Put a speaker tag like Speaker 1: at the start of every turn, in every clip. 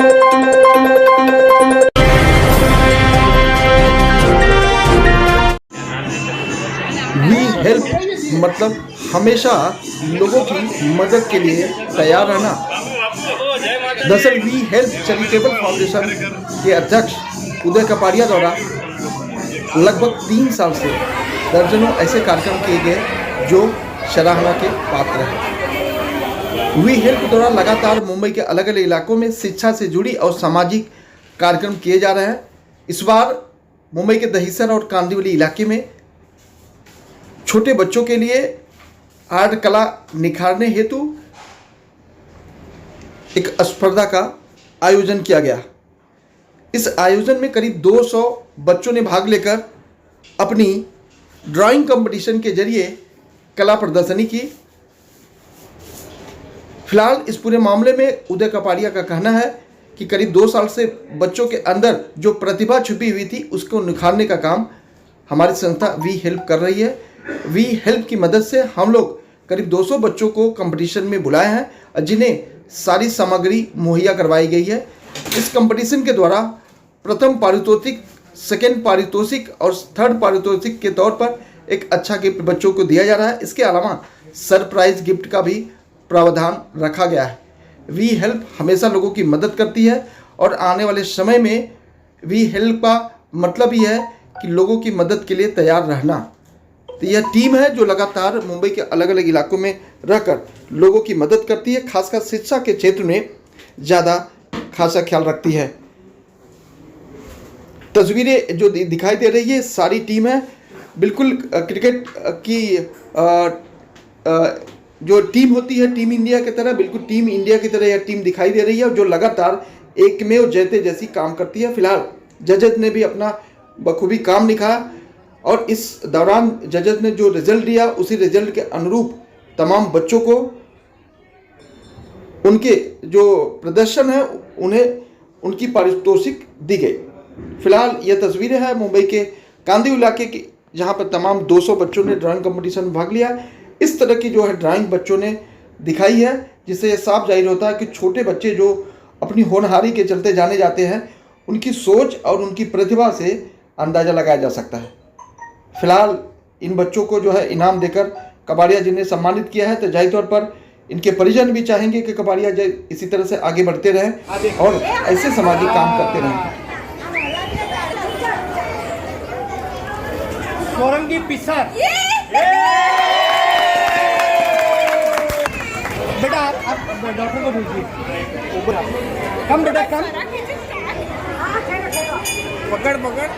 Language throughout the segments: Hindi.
Speaker 1: वी हेल्प मतलब हमेशा लोगों की मदद के लिए तैयार रहना। दरअसल वी हेल्प चैरिटेबल फाउंडेशन के अध्यक्ष उदय कपाड़िया द्वारा लगभग 3 साल से दर्जनों ऐसे कार्यक्रम किए गए जो सराहना के पात्र हैं। वी हेल्प द्वारा लगातार मुंबई के अलग अलग इलाकों में शिक्षा से जुड़ी और सामाजिक कार्यक्रम किए जा रहे हैं। इस बार मुंबई के दहिसर और कांदिवली इलाके में छोटे बच्चों के लिए आर्ट कला निखारने हेतु एक स्पर्धा का आयोजन किया गया। इस आयोजन में करीब 200 बच्चों ने भाग लेकर अपनी ड्राइंग कंपटीशन के जरिए कला प्रदर्शनी की। फिलहाल इस पूरे मामले में उदय कपाड़िया का कहना है कि करीब 2 साल से बच्चों के अंदर जो प्रतिभा छुपी हुई थी उसको निखारने का काम हमारी संस्था वी हेल्प कर रही है। वी हेल्प की मदद से हम लोग करीब 200 बच्चों को कंपटीशन में बुलाए हैं जिन्हें सारी सामग्री मुहैया करवाई गई है। इस कंपटीशन के द्वारा प्रथम पारितोषिक, सेकेंड पारितोषिक और थर्ड पारितोषिक के तौर पर एक अच्छा गिफ्ट बच्चों को दिया जा रहा है। इसके अलावा सरप्राइज गिफ्ट का भी प्रावधान रखा गया है। वी हेल्प हमेशा लोगों की मदद करती है और आने वाले समय में वी हेल्प का मतलब ही है कि लोगों की मदद के लिए तैयार रहना। तो यह टीम है जो लगातार मुंबई के अलग अलग इलाकों में रहकर लोगों की मदद करती है, खासकर शिक्षा के क्षेत्र में ज़्यादा खासा ख्याल रखती है। तस्वीरें जो दिखाई दे रही है सारी टीम है, बिल्कुल क्रिकेट की जो टीम होती है टीम इंडिया की तरह, बिल्कुल टीम इंडिया की तरह यह टीम दिखाई दे रही है जो लगातार एकमेव जयते जैसी काम करती है। फिलहाल जजेस ने भी अपना बखूबी काम निभाया और इस दौरान जजेस ने जो रिजल्ट दिया उसी रिजल्ट के अनुरूप तमाम बच्चों को उनके जो प्रदर्शन है उन्हें उनकी पारितोषिक दी गई। फिलहाल यह तस्वीरें हैं मुंबई के कांदिवली इलाके की, जहां पर तमाम 200 बच्चों ने ड्राइंग कंपटीशन में भाग लिया। इस तरह की जो है ड्राइंग बच्चों ने दिखाई है, जिससे यह साफ जाहिर होता है कि छोटे बच्चे जो अपनी होनहारी के चलते जाने जाते हैं, उनकी सोच और उनकी प्रतिभा से अंदाज़ा लगाया जा सकता है। फिलहाल इन बच्चों को जो है इनाम देकर कपाड़िया जी ने सम्मानित किया है। तो जाहिर तौर पर इनके परिजन भी चाहेंगे कि कपाड़िया जी इसी तरह से आगे बढ़ते रहें और ऐसे सामाजिक काम करते रहें।
Speaker 2: कोरंगी पिस्सा बेटा आप डॉक्टर को भेजिए। कम बेटा कम, पकड़ पकड़।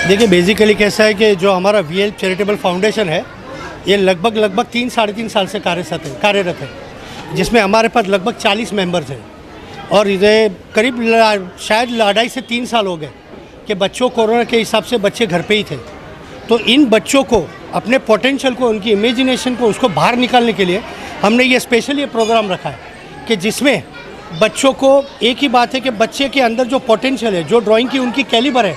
Speaker 2: देखिए बेसिकली कैसा है कि जो हमारा वी हेल्प चैरिटेबल फाउंडेशन है ये लगभग 3-3.5 साल से कार्यरत है, जिसमें हमारे पास लगभग 40 मेंबर्स हैं और ये करीब शायद 2.5 से 3 साल हो गए कि बच्चों कोरोना के हिसाब से बच्चे घर पे ही थे। तो इन बच्चों को अपने पोटेंशियल को, उनकी इमेजिनेशन को, उसको बाहर निकालने के लिए हमने ये स्पेशल ये प्रोग्राम रखा है कि जिसमें बच्चों को एक ही बात है कि बच्चे के अंदर जो पोटेंशियल है, जो ड्राइंग की उनकी कैलिबर है,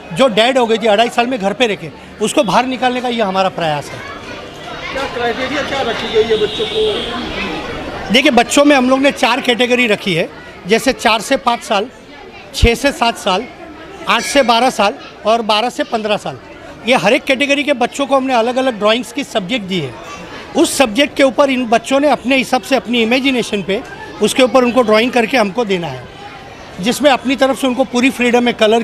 Speaker 2: जो डेड हो गई थी 2.5 साल में घर पे रह के, उसको बाहर निकालने का ये हमारा प्रयास है।
Speaker 1: क्या क्राइटेरिया क्या रखी गई है बच्चों को?
Speaker 2: देखिए बच्चों में हम लोग ने 4 कैटेगरी रखी है, जैसे 4 से 5 साल, 6 से 7 साल, 8 से 12 साल और 12 से 15 साल। ये हर एक कैटेगरी के बच्चों को हमने अलग अलग ड्राइंग्स की सब्जेक्ट दी है। उस सब्जेक्ट के ऊपर इन बच्चों ने अपने हिसाब से अपनी इमेजिनेशन पे उसके ऊपर उनको ड्राइंग करके हमको देना है, जिसमें अपनी तरफ से उनको पूरी फ्रीडम है। कलर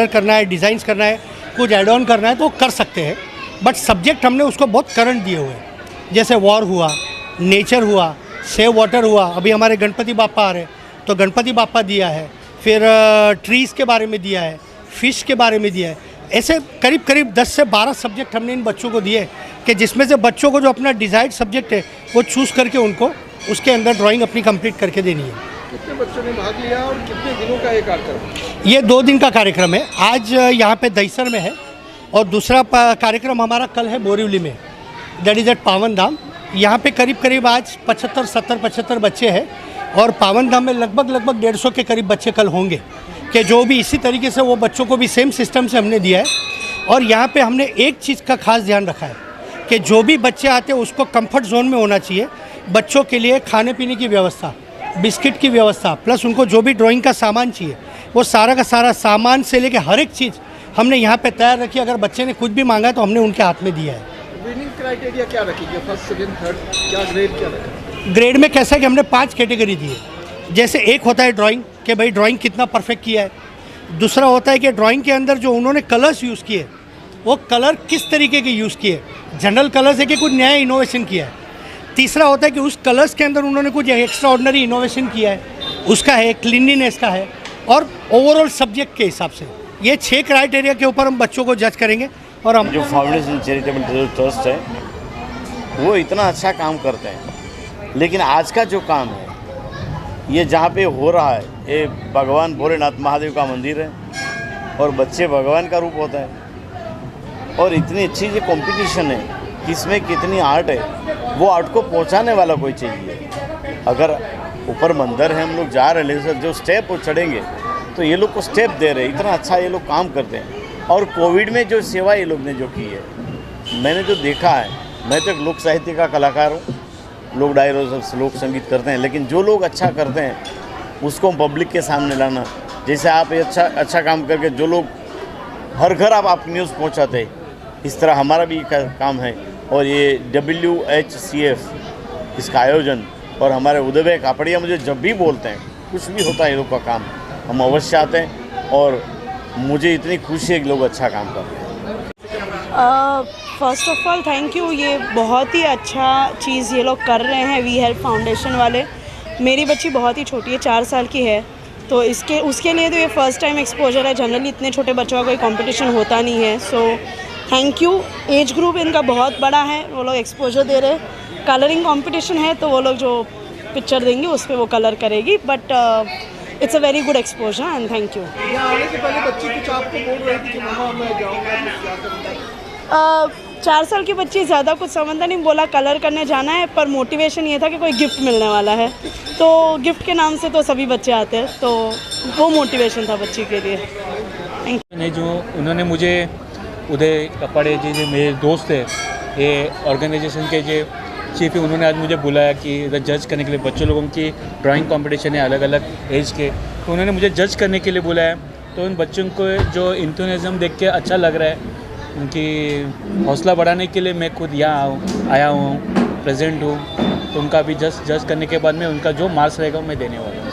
Speaker 2: करना है, डिज़ाइंस करना है, कुछ ऐड ऑन करना है तो कर सकते हैं। बट सब्जेक्ट हमने उसको बहुत करंट दिए हुए हैं, जैसे वॉर हुआ, नेचर हुआ, सेव वाटर हुआ। अभी हमारे गणपति बापा आ रहे हैं तो गणपति बापा दिया है, फिर ट्रीज़ के बारे में दिया है, फिश के बारे में दिया है। ऐसे करीब करीब 10 से 12 सब्जेक्ट हमने इन बच्चों को दिए कि जिसमें से बच्चों को जो अपना डिज़ायर्ड सब्जेक्ट है वो चूज़ करके उनको उसके अंदर ड्राइंग अपनी कंप्लीट करके देनी है।
Speaker 1: कितने बच्चों ने भाग लिया और कितने दिनों का ये कार्यक्रम?
Speaker 2: ये 2 दिन का कार्यक्रम है। आज यहाँ पे दहीसर में है और दूसरा कार्यक्रम हमारा कल है बोरीवली में, दैट इज़ एट पावन धाम। यहाँ पे करीब करीब आज 75 बच्चे हैं और पावन धाम में लगभग 150 के करीब बच्चे कल होंगे, कि जो भी इसी तरीके से वो बच्चों को भी सेम सिस्टम से हमने दिया है। और यहाँ पे हमने एक चीज़ का खास ध्यान रखा है कि जो भी बच्चे आते हैं उसको कंफर्ट जोन में होना चाहिए। बच्चों के लिए खाने पीने की व्यवस्था, बिस्किट की व्यवस्था, प्लस उनको जो भी ड्राइंग का सामान चाहिए वो सारा का सारा सामान से लेके हर एक चीज़ हमने यहाँ पे तैयार रखी। अगर बच्चे ने कुछ भी मांगा तो हमने उनके हाथ में दिया है।
Speaker 1: विनिंग क्राइटेरिया क्या रखी? फर्स्ट, सेकंड, थर्ड, क्या ग्रेड क्या रखा?
Speaker 2: ग्रेड में कैसा है कि हमने 5 कैटेगरी दी है। जैसे एक होता है ड्राइंग, कि भाई ड्राइंग कितना परफेक्ट किया है। दूसरा होता है कि ड्राइंग के अंदर जो उन्होंने कलर्स यूज़ किए वो कलर किस तरीके के यूज़ किए, जनरल कलर्स है कि कुछ नया इनोवेशन किया है। तीसरा होता है कि उस कलर्स के अंदर उन्होंने कुछ एक्स्ट्रा ऑर्डिनरी इनोवेशन किया है, उसका है, क्लीनलीनेस का है, और ओवरऑल सब्जेक्ट के हिसाब से। ये 6 क्राइटेरिया के ऊपर हम बच्चों को जज करेंगे। और हम
Speaker 3: जो फाउंडेशन चैरिटेबल ट्रस्ट है वो इतना अच्छा काम करते हैं, लेकिन आज का जो काम है ये जहाँ पे हो रहा है, ये भगवान भोलेनाथ महादेव का मंदिर है और बच्चे भगवान का रूप होता है। और इतनी अच्छी ये कंपटीशन है कि इसमें कितनी आर्ट है, वो आर्ट को पहुँचाने वाला कोई चाहिए। अगर ऊपर मंदिर है, हम लोग जा रहे हैं, लेकिन जो स्टेप वो चढ़ेंगे तो ये लोग को स्टेप दे रहे हैं। इतना अच्छा ये लोग काम करते हैं। और कोविड में जो सेवा ये लोग ने जो की है, मैंने जो देखा है, मैं तो एक लोक साहित्य का कलाकार हूँ, लोक डायरों से लोक संगीत करते हैं, लेकिन जो लोग अच्छा करते हैं उसको पब्लिक के सामने लाना, जैसे आप ये अच्छा काम करके जो लोग हर घर आप न्यूज़ पहुँचाते हैं, इस तरह हमारा भी काम है। और ये WHCF इसका आयोजन, और हमारे उदय भाई कापड़िया मुझे जब भी बोलते हैं कुछ भी होता है ये लोग का काम, हम अवश्य आते हैं और मुझे इतनी खुशी है कि लोग अच्छा काम कर रहे हैं।
Speaker 4: First of all thank you. ये बहुत ही अच्छा चीज़ ये लोग कर रहे हैं, वी हेल्प फाउंडेशन वाले। मेरी बच्ची बहुत ही छोटी है, 4 साल की है, तो उसके लिए तो ये फ़र्स्ट टाइम एक्सपोजर है। जनरली इतने छोटे बच्चों का कोई कंपटीशन होता नहीं है। So thank you. Age group इनका बहुत बड़ा है, वो लोग एक्सपोजर दे रहे हैं। कलरिंग कंपटीशन है तो वो लोग जो पिक्चर देंगे उस पर वो कलर करेगी, but it's a very good exposure and thank you.
Speaker 1: यहाँ आने से पहले बच्ची कुछ आपको बोल रही थी कि मामा मैं जाऊँगा तो क्या करूँगा?
Speaker 4: 4 साल की बच्ची ज़्यादा कुछ समझता नहीं, बोला कलर करने जाना है, पर मोटिवेशन ये था कि कोई गिफ्ट मिलने वाला है, तो गिफ्ट के नाम से तो सभी बच्चे आते हैं, तो वो मोटिवेशन था बच्ची के लिए। Thank you.
Speaker 5: जो उन्होंने मुझे उदय कपड़े जी जो मेरे दोस्त है, ये ऑर्गेनाइजेशन के जो चीफ है, उन्होंने आज मुझे बुलाया कि इधर जज करने के लिए बच्चों लोगों की ड्राइंग कंपटीशन है अलग अलग एज के, तो उन्होंने मुझे जज करने के लिए बुलाया। तो उन बच्चों को जो इंथुजियाज्म देख के अच्छा लग रहा है, उनकी हौसला बढ़ाने के लिए मैं खुद यहाँ आया हूँ, प्रेजेंट हूँ। तो उनका भी जज करने के बाद में उनका जो मार्क्स रहेगा वो मैं देने वाला हूँ।